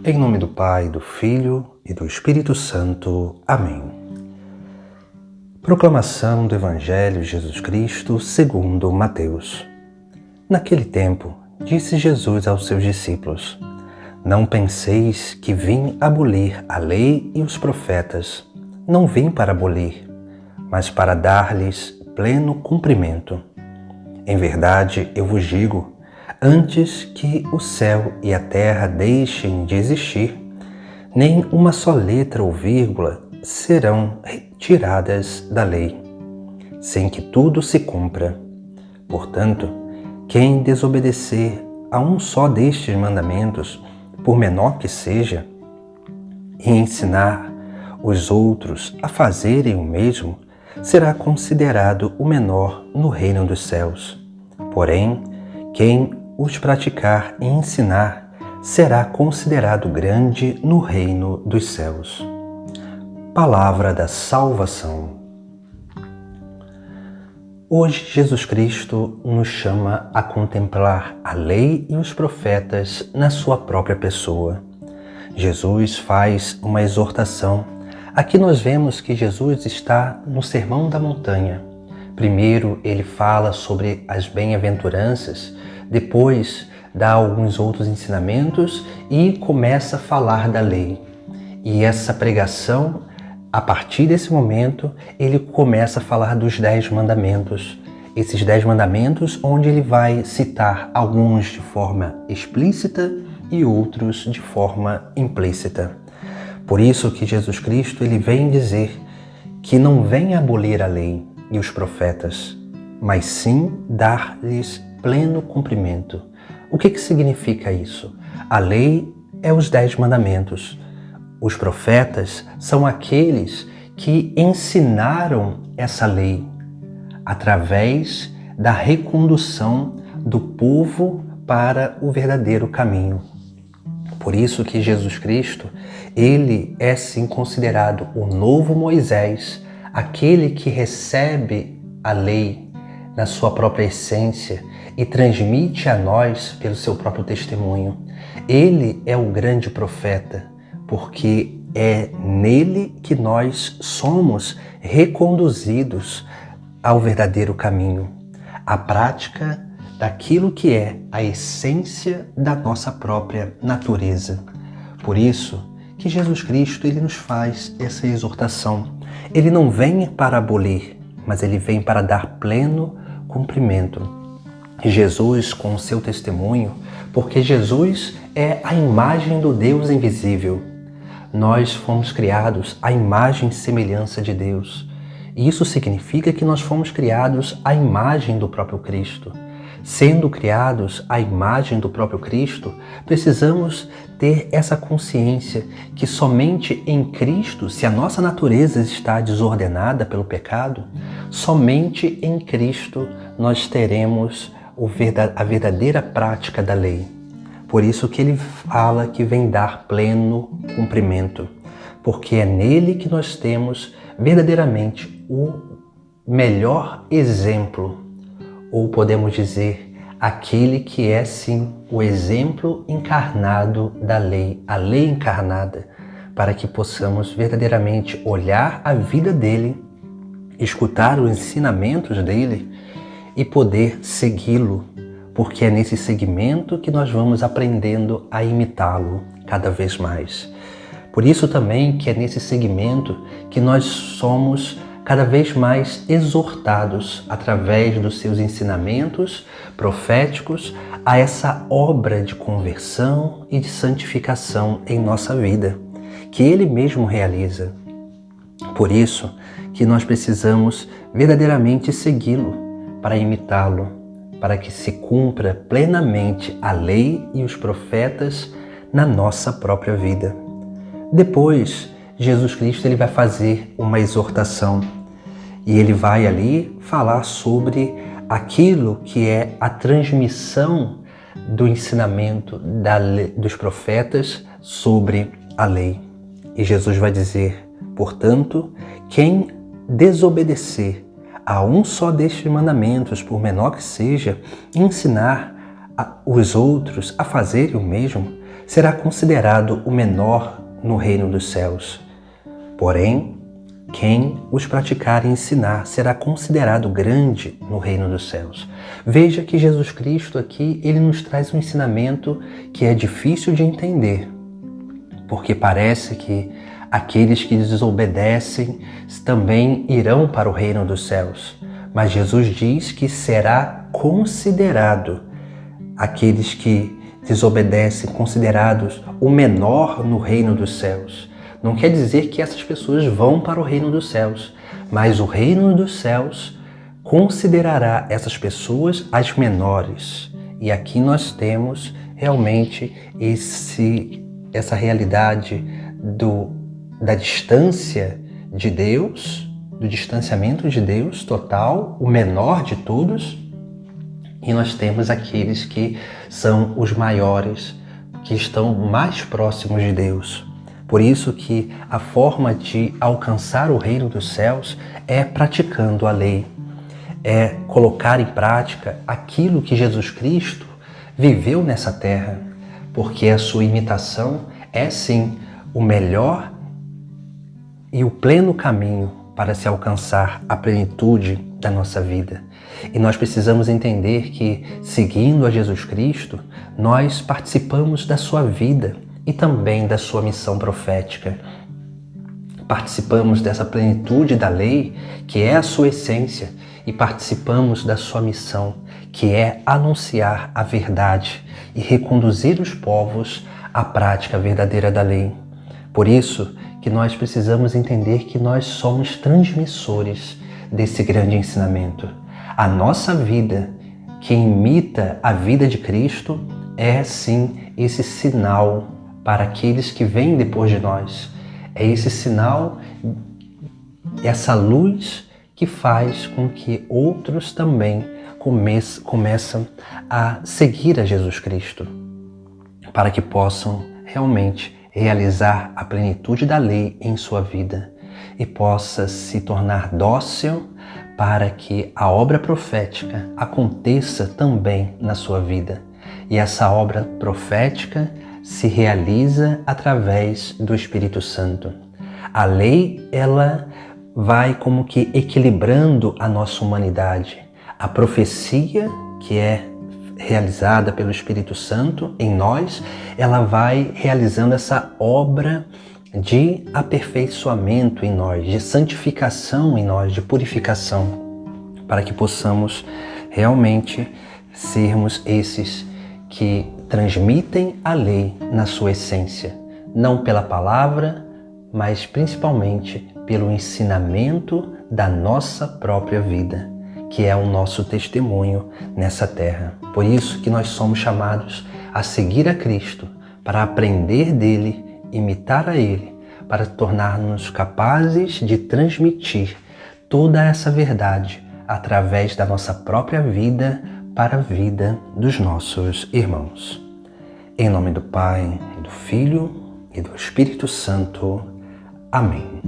Em nome do Pai, do Filho e do Espírito Santo. Amém. Proclamação do Evangelho de Jesus Cristo segundo Mateus. Naquele tempo, disse Jesus aos seus discípulos: Não penseis que vim abolir a lei e os profetas. Não vim para abolir, mas para dar-lhes pleno cumprimento. Em verdade, eu vos digo, antes que o céu e a terra deixem de existir, nem uma só letra ou vírgula serão retiradas da lei, sem que tudo se cumpra. Portanto, quem desobedecer a um só destes mandamentos, por menor que seja, e ensinar os outros a fazerem o mesmo, será considerado o menor no reino dos céus. Porém, quem os praticar e ensinar será considerado grande no reino dos céus. Palavra da salvação. Hoje, Jesus Cristo nos chama a contemplar a lei e os profetas na sua própria pessoa. Jesus faz uma exortação. Aqui nós vemos que Jesus está no Sermão da Montanha. Primeiro, ele fala sobre as bem-aventuranças, depois dá alguns outros ensinamentos e começa a falar da lei. E essa pregação, a partir desse momento, ele começa a falar dos 10 mandamentos. Esses 10 mandamentos onde ele vai citar alguns de forma explícita e outros de forma implícita. Por isso que Jesus Cristo ele vem dizer que não vem abolir a lei e os profetas, mas sim dar-lhes pleno cumprimento. O que significa isso? A lei é os 10 mandamentos. Os profetas são aqueles que ensinaram essa lei através da recondução do povo para o verdadeiro caminho. Por isso que Jesus Cristo, ele é sim considerado o novo Moisés, aquele que recebe a lei na sua própria essência e transmite a nós pelo seu próprio testemunho. Ele é o grande profeta, porque é nele que nós somos reconduzidos ao verdadeiro caminho, à prática daquilo que é a essência da nossa própria natureza. Por isso que Jesus Cristo ele nos faz essa exortação. Ele não vem para abolir, mas ele vem para dar pleno cumprimento. Jesus, com o seu testemunho, porque Jesus é a imagem do Deus invisível. Nós fomos criados à imagem e semelhança de Deus. E isso significa que nós fomos criados à imagem do próprio Cristo. Sendo criados à imagem do próprio Cristo, precisamos ter essa consciência que somente em Cristo, se a nossa natureza está desordenada pelo pecado, somente em Cristo nós teremos a verdadeira prática da lei. Por isso que ele fala que vem dar pleno cumprimento, porque é nele que nós temos verdadeiramente o melhor exemplo, ou podemos dizer, aquele que é sim o exemplo encarnado da lei, a lei encarnada, para que possamos verdadeiramente olhar a vida dele, escutar os ensinamentos dele e poder segui-lo, porque é nesse segmento que nós vamos aprendendo a imitá-lo cada vez mais. Por isso também que é nesse segmento que nós somos cada vez mais exortados através dos seus ensinamentos proféticos a essa obra de conversão e de santificação em nossa vida, que ele mesmo realiza. Por isso que nós precisamos verdadeiramente segui-lo para imitá-lo, para que se cumpra plenamente a lei e os profetas na nossa própria vida. Depois, Jesus Cristo ele vai fazer uma exortação e ele vai ali falar sobre aquilo que é a transmissão do ensinamento dos profetas sobre a lei. E Jesus vai dizer, portanto, quem desobedecer a um só destes mandamentos, por menor que seja, ensinar os outros a fazerem o mesmo, será considerado o menor no reino dos céus. Porém, quem os praticar e ensinar será considerado grande no reino dos céus. Veja que Jesus Cristo aqui, ele nos traz um ensinamento que é difícil de entender, porque parece que aqueles que desobedecem também irão para o reino dos céus. Mas Jesus diz que será considerado aqueles que desobedecem, considerados o menor no reino dos céus. Não quer dizer que essas pessoas vão para o reino dos céus, mas o reino dos céus considerará essas pessoas as menores. E aqui nós temos realmente essa realidade da distância de Deus, do distanciamento de Deus total, o menor de todos. E nós temos aqueles que são os maiores, que estão mais próximos de Deus. Por isso que a forma de alcançar o reino dos céus é praticando a lei, é colocar em prática aquilo que Jesus Cristo viveu nessa terra, porque a sua imitação é sim o melhor e o pleno caminho para se alcançar a plenitude da nossa vida. E nós precisamos entender que, seguindo a Jesus Cristo, nós participamos da sua vida e também da sua missão profética. Participamos dessa plenitude da lei, que é a sua essência, e participamos da sua missão, que é anunciar a verdade e reconduzir os povos à prática verdadeira da lei. Por isso que nós precisamos entender que nós somos transmissores desse grande ensinamento. A nossa vida, que imita a vida de Cristo, é sim esse sinal para aqueles que vêm depois de nós. É esse sinal, essa luz que faz com que outros também começam a seguir a Jesus Cristo, para que possam realmente realizar a plenitude da lei em sua vida e possa se tornar dócil para que a obra profética aconteça também na sua vida. E essa obra profética se realiza através do Espírito Santo. A lei, ela vai como que equilibrando a nossa humanidade. A profecia, que é realizada pelo Espírito Santo em nós, ela vai realizando essa obra de aperfeiçoamento em nós, de santificação em nós, de purificação, para que possamos realmente sermos esses que transmitem a lei na sua essência, não pela palavra, mas principalmente pelo ensinamento da nossa própria vida, que é o nosso testemunho nessa terra. Por isso que nós somos chamados a seguir a Cristo, para aprender dele, imitar a ele, para tornar-nos capazes de transmitir toda essa verdade através da nossa própria vida para a vida dos nossos irmãos. Em nome do Pai, do Filho e do Espírito Santo. Amém.